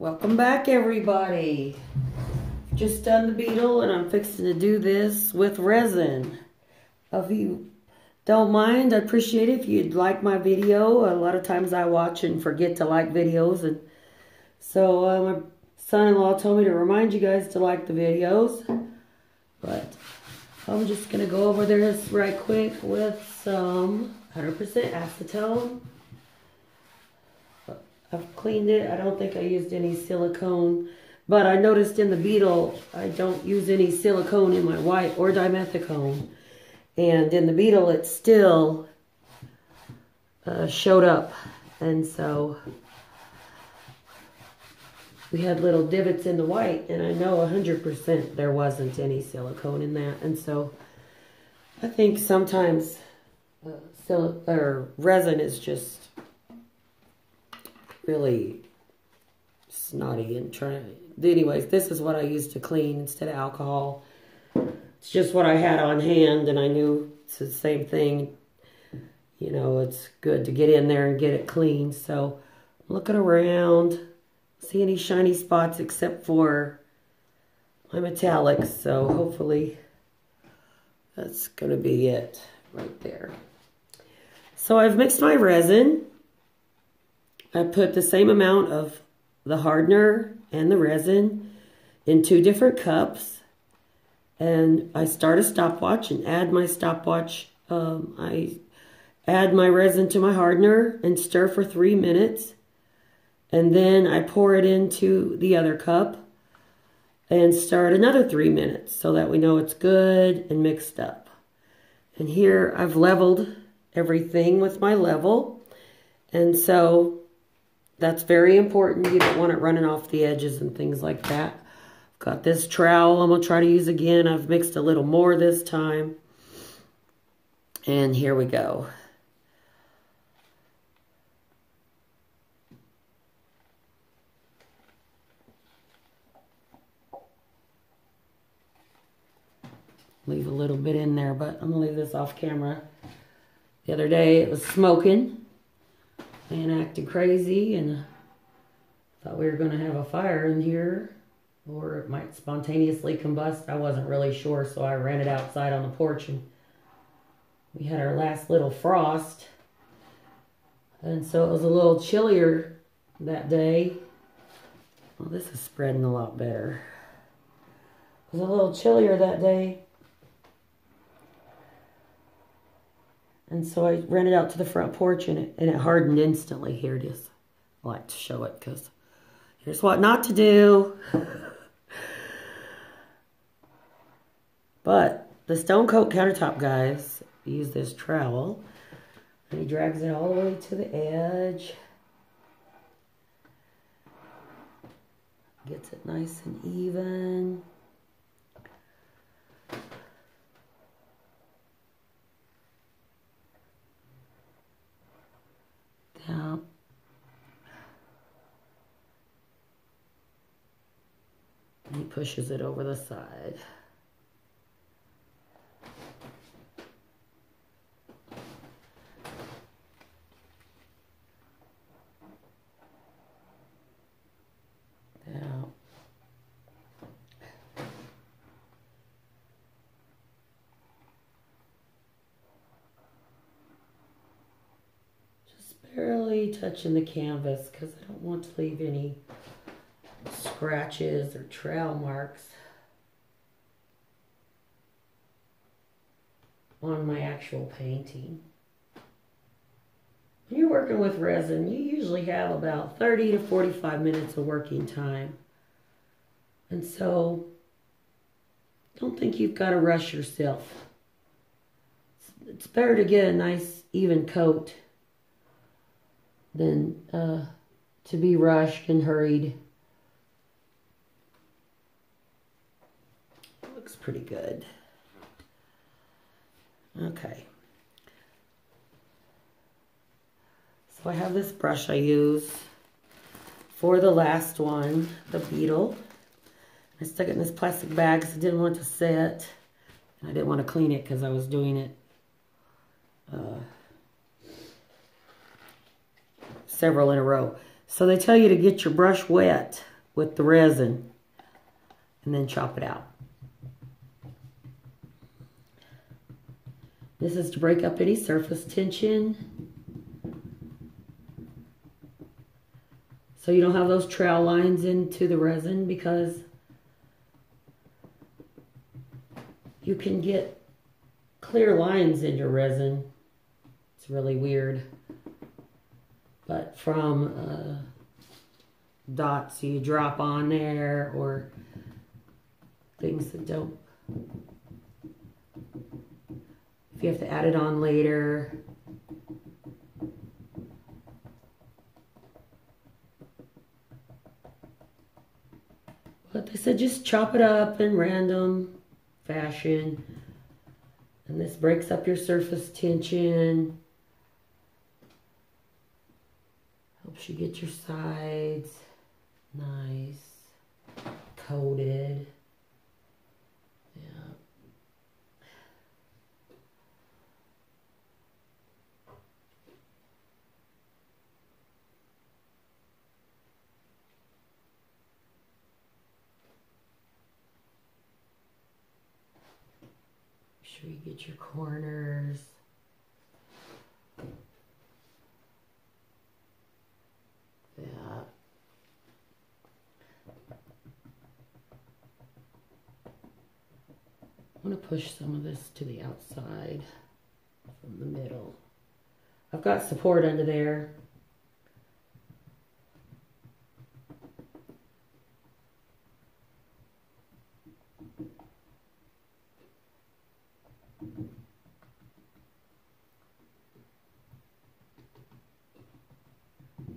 Welcome back, everybody. Just done the beetle and I'm fixing to do this with resin. If you don't mind, I'd appreciate it if you'd like my video. A lot of times I watch and forget to like videos, and so my son-in-law told me to remind you guys to like the videos. But I'm just going to go over this right quick with some 100% acetone. I've cleaned it. I don't think I used any silicone, but I noticed in the beetle I don't use any silicone in my white or dimethicone, and in the beetle it still showed up, and so we had little divots in the white, and I know 100% there wasn't any silicone in that, and so I think sometimes resin is just really snotty and trying. Anyways, this is what I used to clean instead of alcohol. It's just what I had on hand, and I knew it's the same thing. You know, it's good to get in there and get it clean. So I'm looking around, see any shiny spots except for my metallics. So hopefully that's going to be it right there. So I've mixed my resin. I put the same amount of the hardener and the resin in 2 different cups, and I start a stopwatch and add my stopwatch. I add my resin to my hardener and stir for 3 minutes, and then I pour it into the other cup and stir it another 3 minutes so that we know it's good and mixed up. And here I've leveled everything with my level, and so that's very important. You don't want it running off the edges and things like that. I've got this trowel I'm going to try to use again. I've mixed a little more this time. And here we go. Leave a little bit in there, but I'm going to leave this off camera. The other day it was smoking and acted crazy, and thought we were going to have a fire in here, or it might spontaneously combust. I wasn't really sure, so I ran it outside on the porch, and we had our last little frost, and so it was a little chillier that day. Well, this is spreading a lot better. It was a little chillier that day, and so I ran it out to the front porch, and it hardened instantly. Here it is. I like to show it because here's what not to do. But the stone coat countertop guys use this trowel, and he drags it all the way to the edge. Gets it nice and even. Down. And he pushes it over the side. Down. Barely touching the canvas because I don't want to leave any scratches or trowel marks on my actual painting. When you're working with resin, you usually have about 30 to 45 minutes of working time. And so don't think you've got to rush yourself. It's better to get a nice even coat than to be rushed and hurried. Looks pretty good. Okay. So I have this brush I use for the last one, the beetle. I stuck it in this plastic bag because I didn't want it to set. And I didn't want to clean it because I was doing it several in a row. So they tell you to get your brush wet with the resin and then chop it out. This is to break up any surface tension, so you don't have those trail lines into the resin, because you can get clear lines into resin. It's really weird. But from dots you drop on there, or things that don't, if you have to add it on later. But they said just chop it up in random fashion, and this breaks up your surface tension, helps you get your sides nice coated. Yeah. Make sure you get your corners. Yeah. I want to push some of this to the outside from the middle. I've got support under there.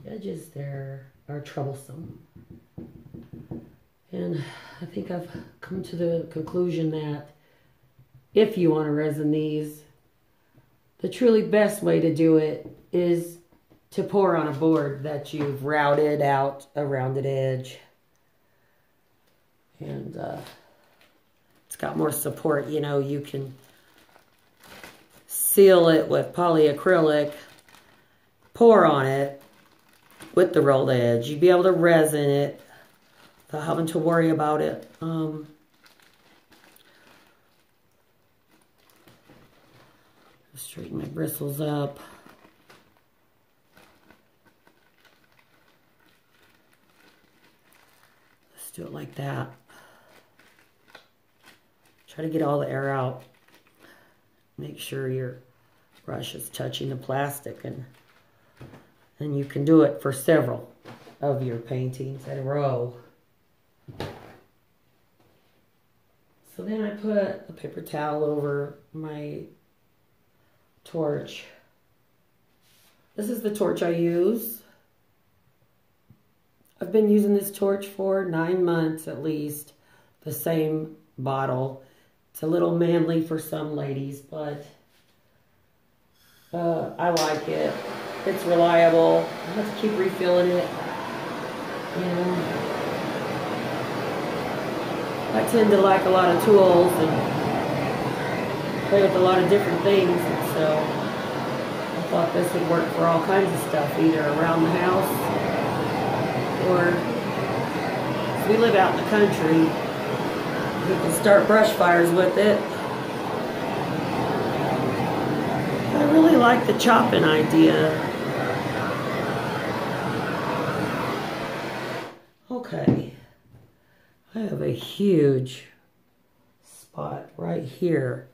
The edges there are troublesome. And I think I've come to the conclusion that if you want to resin these, the truly best way to do it is to pour on a board that you've routed out a rounded edge. And it's got more support. You know, you can seal it with polyacrylic, pour on it with the rolled edge. You'd be able to resin it without having to worry about it. Straighten my bristles up. Let's do it like that. Try to get all the air out. Make sure your brush is touching the plastic, and you can do it for several of your paintings in a row. So then I put a paper towel over my torch. This is the torch I use. I've been using this torch for 9 months at least. The same bottle. It's a little manly for some ladies, but I like it. It's reliable. I have to keep refilling it. You know, I tend to like a lot of tools and play with a lot of different things, and so I thought this would work for all kinds of stuff, either around the house or, if we live out in the country, you can start brush fires with it. I really like the chopping idea. Okay, I have a huge spot right here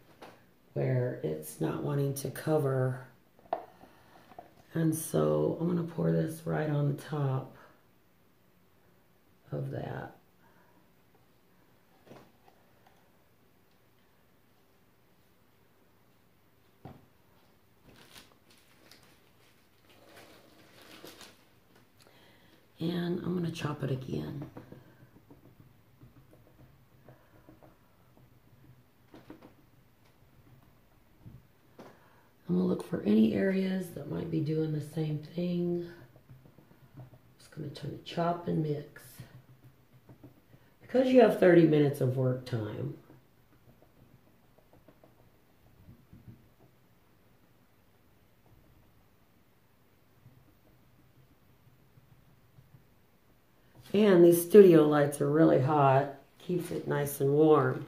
where it's not wanting to cover, and so I'm going to pour this right on the top of that. And I'm going to chop it again. I'm going to look for any areas that might be doing the same thing. Just going to kind of chop and mix. Because you have 30 minutes of work time, And these studio lights are really hot. Keeps it nice and warm.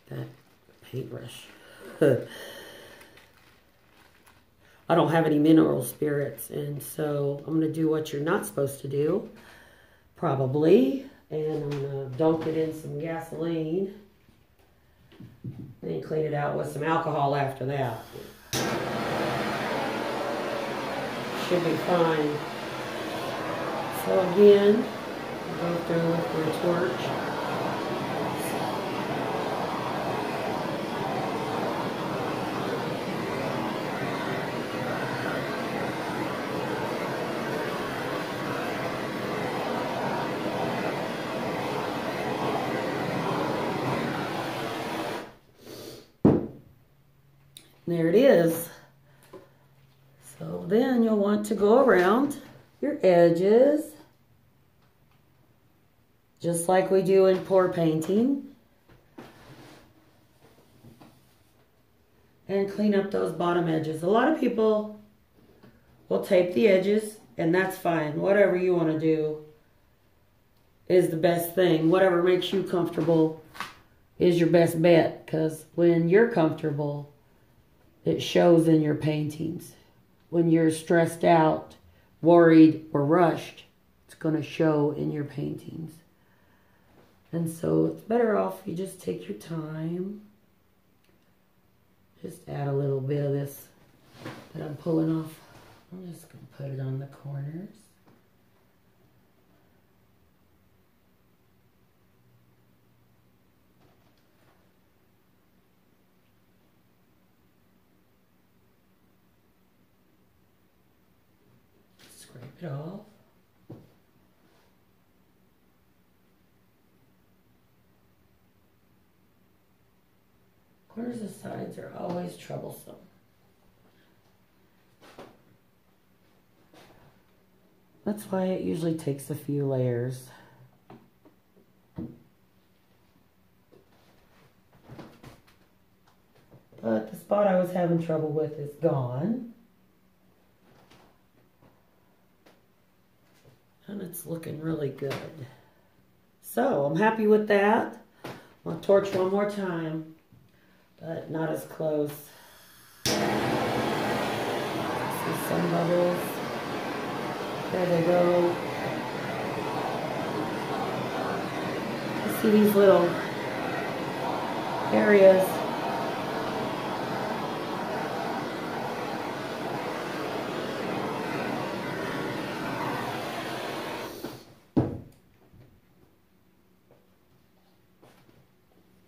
That paintbrush. I don't have any mineral spirits, and so I'm going to do what you're not supposed to do, probably. And I'm going to dunk it in some gasoline. Then clean it out with some alcohol after that. Should be fine. So again, I'll go through with my torch. There it is. So then you'll want to go around your edges, just like we do in pour painting, and clean up those bottom edges. A lot of people will tape the edges, and that's fine. Whatever you want to do is the best thing. Whatever makes you comfortable is your best bet, because when you're comfortable, it shows in your paintings. When you're stressed out, worried, or rushed, it's going to show in your paintings. And so it's better off you just take your time. Just add a little bit of this that I'm pulling off. I'm just going to put it on the corners. Scrape it off. Corners and sides are always troublesome. That's why it usually takes a few layers. But the spot I was having trouble with is gone. And it's looking really good. So I'm happy with that. I'll torch one more time, but not as close. See some bubbles. There they go. I see these little areas.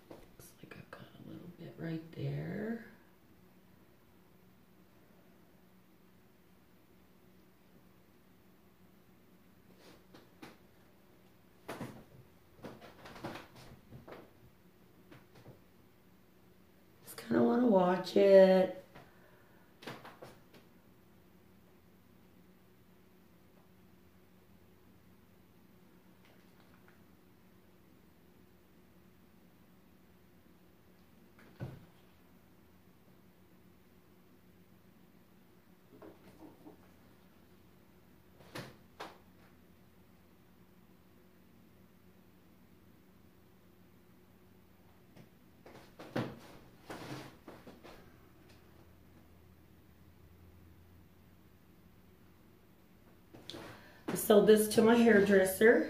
Looks like I've got a little bit right there. I don't want to watch it. I sold this to my hairdresser.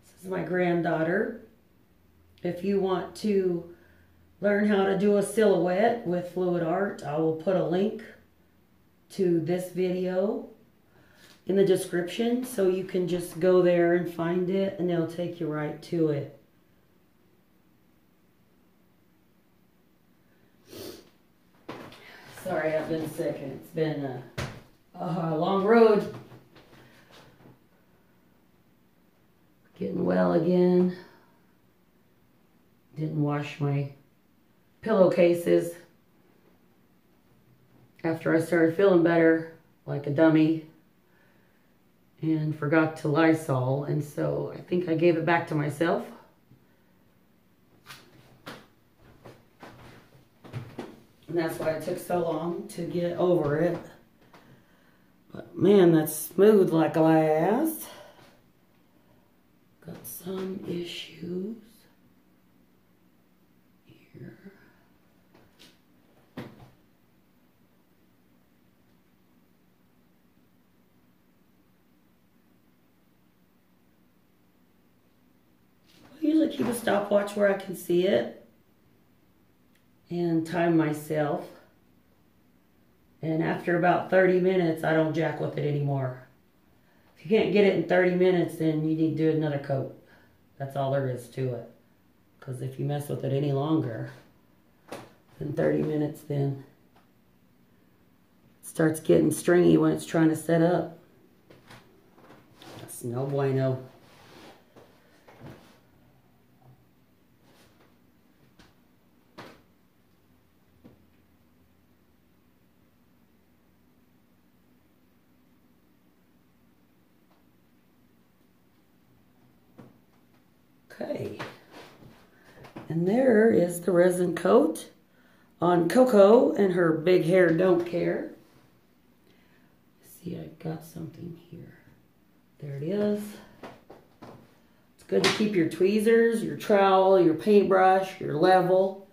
This is my granddaughter. If you want to learn how to do a silhouette with fluid art, I will put a link to this video in the description, so you can just go there and find it, and it'll take you right to it. Sorry, I've been sick and it's been a long road. Getting well again. Didn't wash my pillowcases after I started feeling better, like a dummy, and forgot to Lysol, and so I think I gave it back to myself. And that's why it took so long to get over it. But man, that's smooth like glass. Got some issues here. I usually keep a stopwatch where I can see it and time myself. And after about 30 minutes, I don't jack with it anymore. If you can't get it in 30 minutes, then you need to do another coat. That's all there is to it. Because if you mess with it any longer than 30 minutes, then it starts getting stringy when it's trying to set up. That's no bueno. Okay, and there is the resin coat on CoCo and her big hair don't care. See, I got something here. There it is. It's good to keep your tweezers, your trowel, your paintbrush, your level,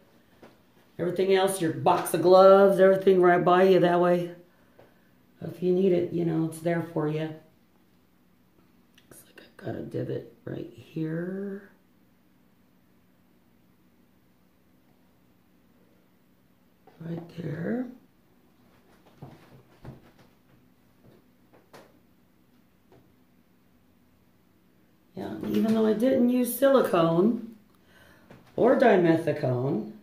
everything else, your box of gloves, everything right by you. That way, if you need it, you know, it's there for you. Looks like I got a divot right here. Right there. Yeah, even though I didn't use silicone or dimethicone,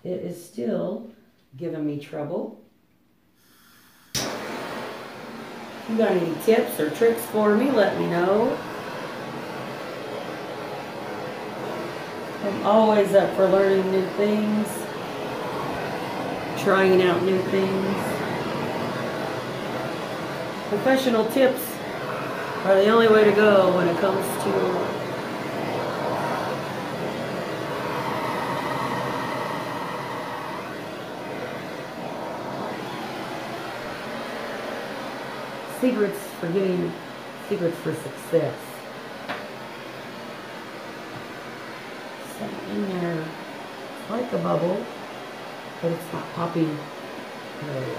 it is still giving me trouble. If you got any tips or tricks for me, let me know. I'm always up for learning new things. Trying out new things. Professional tips are the only way to go when it comes to secrets for success. Something in there, it's like a bubble, but it's not popping. There it is.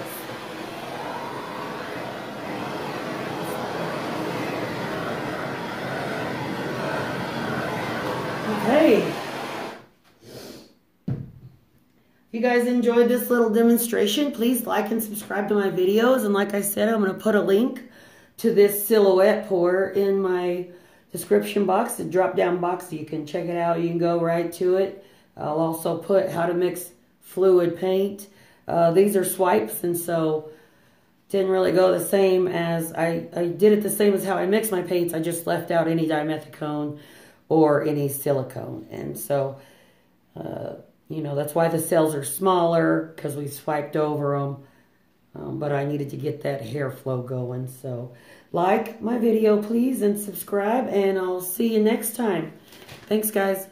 Okay. If you guys enjoyed this little demonstration, please like and subscribe to my videos. And like I said, I'm going to put a link to this silhouette pour in my description box, the drop down box, so you can check it out. You can go right to it. I'll also put how to mix fluid paint. These are swipes, and so didn't really go the same as I did it the same as how I mix my paints. I just left out any dimethicone or any silicone, and so you know, that's why the cells are smaller, because we swiped over them. But I needed to get that hair flow going. So like my video, please, and subscribe, and I'll see you next time. Thanks, guys.